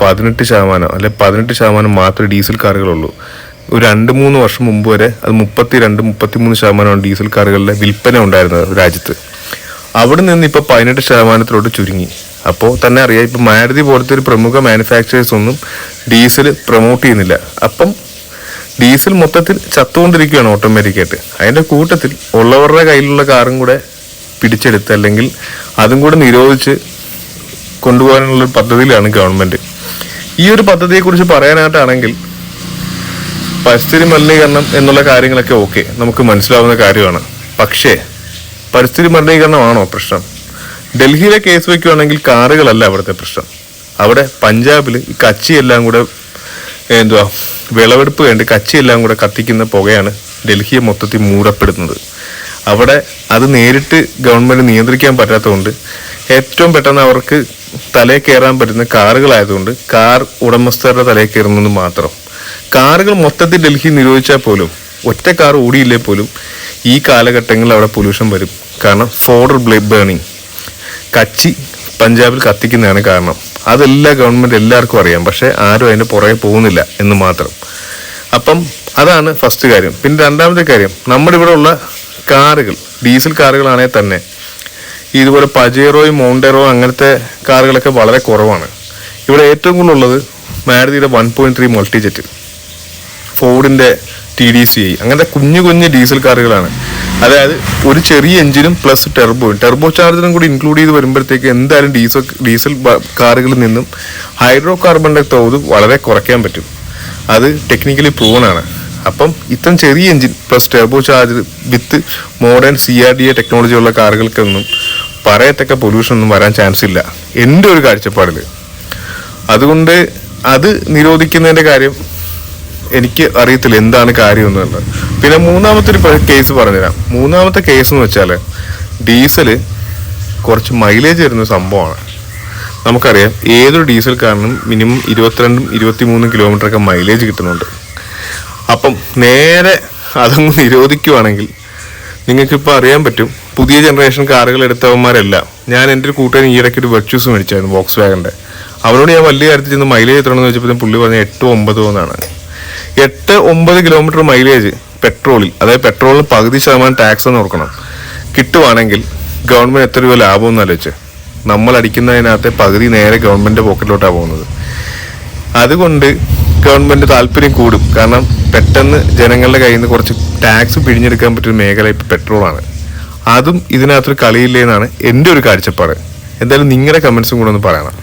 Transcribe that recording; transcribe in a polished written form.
18% അല്ലെ 18% മാത്രമേ ഡീസൽ കാറുകളുള്ളൂ. ഒരു 2-3 വർഷം മുമ്പ് വരെ അത് 32-33% ഡീസൽ കാറുകളുടെ വിൽപ്പന ഉണ്ടായിരുന്നത് രാജ്യത്ത്. അവിടെ നിന്ന് ഇപ്പോൾ 18% ചുരുങ്ങി. അപ്പോൾ തന്നെ അറിയാം, ഇപ്പം മാരുതി പോലത്തെ ഒരു പ്രമുഖ മാനുഫാക്ചറേഴ്സ് ഒന്നും ഡീസൽ പ്രൊമോട്ട് ചെയ്യുന്നില്ല. അപ്പം ഡീസൽ മൊത്തത്തിൽ ചത്തുകൊണ്ടിരിക്കുകയാണ് ഓട്ടോമാറ്റിക്കായിട്ട്. അതിൻ്റെ കൂട്ടത്തിൽ ഉള്ളവരുടെ കയ്യിലുള്ള കാറും കൂടെ പിടിച്ചെടുത്ത് അല്ലെങ്കിൽ അതും കൂടെ നിരോധിച്ച് കൊണ്ടുപോകാനുള്ള പദ്ധതിയിലാണ് ഗവൺമെൻറ്. ഈ ഒരു പദ്ധതിയെക്കുറിച്ച് പറയാനായിട്ടാണെങ്കിൽ പരിസ്ഥിതി മലിനീകരണം എന്നുള്ള കാര്യങ്ങളൊക്കെ ഓക്കെ, നമുക്ക് മനസ്സിലാവുന്ന കാര്യമാണ്. പക്ഷേ പരിസ്ഥിതി മലിനീകരണമാണോ പ്രശ്നം? ഡൽഹിയിലെ കേസ് വയ്ക്കുകയാണെങ്കിൽ കാറുകളല്ല അവിടുത്തെ പ്രശ്നം. അവിടെ പഞ്ചാബിൽ ഈ കച്ചിയെല്ലാം കൂടെ വിളവെടുപ്പ് വേണ്ടി കച്ചിയെല്ലാം കൂടെ കത്തിക്കുന്ന പുകയാണ് ഡൽഹിയെ മൊത്തത്തിൽ മൂടപ്പെടുന്നത്. അവിടെ അത് നേരിട്ട് ഗവൺമെൻറ് നിയന്ത്രിക്കാൻ പറ്റാത്തതുകൊണ്ട് ഏറ്റവും പെട്ടെന്ന് അവർക്ക് തലയിൽ കയറാൻ പറ്റുന്ന കാറുകളായതുകൊണ്ട് കാർ ഉടമസ്ഥരുടെ തലയിൽ കയറുന്നത് മാത്രം. കാറുകൾ മൊത്തത്തിൽ ഡൽഹി നിരോധിച്ചാൽ പോലും ഒറ്റ കാർ ഓടിയില്ലേ പോലും ഈ കാലഘട്ടങ്ങളിൽ അവിടെ പൊല്യൂഷൻ വരും. കാരണം ഫോഡർ ബേണിങ്, കച്ചി പഞ്ചാബിൽ കത്തിക്കുന്നതാണ് കാരണം. അതെല്ലാം ഗവൺമെൻറ് എല്ലാവർക്കും അറിയാം, പക്ഷേ ആരും അതിൻ്റെ പുറകെ പോകുന്നില്ല എന്ന് മാത്രം. അപ്പം അതാണ് ഫസ്റ്റ് കാര്യം. പിന്നെ രണ്ടാമത്തെ കാര്യം, നമ്മുടെ ഇവിടെ ഉള്ള കാറുകൾ ഡീസൽ കാറുകളാണെങ്കിൽ തന്നെ ഇതുപോലെ പജേറോയും മോണ്ടേറോ അങ്ങനത്തെ കാറുകളൊക്കെ വളരെ കുറവാണ്. ഇവിടെ ഏറ്റവും കൂടുതലുള്ളത് മാരുതിയുടെ 1.3 മൾട്ടിജെറ്റ്, ഫോർഡിൻ്റെ TDCi അങ്ങനത്തെ കുഞ്ഞു ഡീസൽ കാറുകളാണ്. അതായത് ഒരു ചെറിയ എഞ്ചിനും പ്ലസ് ടെർബോ ചാർജറും കൂടി ഇൻക്ലൂഡ് ചെയ്ത് വരുമ്പോഴത്തേക്ക് എന്തായാലും ഡീസൽ കാറുകളിൽ നിന്നും ഹൈഡ്രോ കാർബണിൻ്റെ തോത് വളരെ കുറയ്ക്കാൻ പറ്റും. അത് ടെക്നിക്കലി പ്രൂവൺ ആണ്. അപ്പം ഇത്രയും ചെറിയ എഞ്ചിൻ പ്ലസ് ടെർബോ ചാർജർ വിത്ത് മോഡേൺ CRDA ടെക്നോളജി ഉള്ള കാറുകൾക്കൊന്നും പറയത്തക്ക പൊല്യൂഷൻ ഒന്നും വരാൻ ചാൻസ് ഇല്ല എൻ്റെ ഒരു കാഴ്ചപ്പാടിൽ. അതുകൊണ്ട് അത് നിരോധിക്കുന്നതിൻ്റെ കാര്യം എനിക്ക് അറിയത്തില്ല എന്താണ് കാര്യം എന്നുള്ളത്. പിന്നെ മൂന്നാമത്തെ ഒരു കേസ് പറഞ്ഞുതരാം. മൂന്നാമത്തെ കേസ് എന്ന് വെച്ചാൽ ഡീസല് കുറച്ച് മൈലേജ് വരുന്ന സംഭവമാണ്. നമുക്കറിയാം ഏതൊരു ഡീസൽ കാറിനും മിനിമം 22-23 കിലോമീറ്ററൊക്കെ മൈലേജ് കിട്ടുന്നുണ്ട്. അപ്പം നേരെ അതങ്ങ് നിരോധിക്കുവാണെങ്കിൽ നിങ്ങൾക്കിപ്പോൾ അറിയാൻ പറ്റും, പുതിയ ജനറേഷൻ കാറുകൾ എടുത്തവന്മാരെല്ലാം, ഞാൻ എൻ്റെ ഒരു കൂട്ടുകാരൻ ഈ ഇടയ്ക്ക് ഒരു വെർച്യൂസ് മേടിച്ചായിരുന്നു വോക്സ് വാഗൻ്റെ. അവനോട് ഞാൻ വലിയ കാര്യത്തിൽ ചെന്ന് മൈലേജ് എത്രയാണെന്ന് വെച്ചപ്പോൾ പുള്ളി പറഞ്ഞ 8-9 എന്നാണ്. 8-9 കിലോമീറ്റർ മൈലേജ് പെട്രോളിൽ, അതായത് പെട്രോളിന് 10% ടാക്സ് എന്ന് ഓർക്കണം, കിട്ടുവാണെങ്കിൽ ഗവൺമെൻറ് എത്ര രൂപ ലാഭം എന്ന് ആലോചിച്ച്. നമ്മൾ അടിക്കുന്നതിനകത്തെ പകുതി നേരെ ഗവൺമെൻറ് പോക്കറ്റിലോട്ടാണ് പോകുന്നത്. അതുകൊണ്ട് ഗവൺമെൻറ് താല്പര്യം കൂടും. കാരണം പെട്ടെന്ന് ജനങ്ങളുടെ കയ്യിൽ നിന്ന് കുറച്ച് ടാക്സ് പിഴിഞ്ഞെടുക്കാൻ പറ്റിയ മേഖല ഇപ്പോൾ പെട്രോളാണ്. അതും ഇതിനകത്തൊരു കളിയില്ലേ എന്നാണ് എൻ്റെ ഒരു കാഴ്ചപ്പാട്. എന്തായാലും നിങ്ങളുടെ കമൻസും കൂടെ ഒന്ന് പറയണം.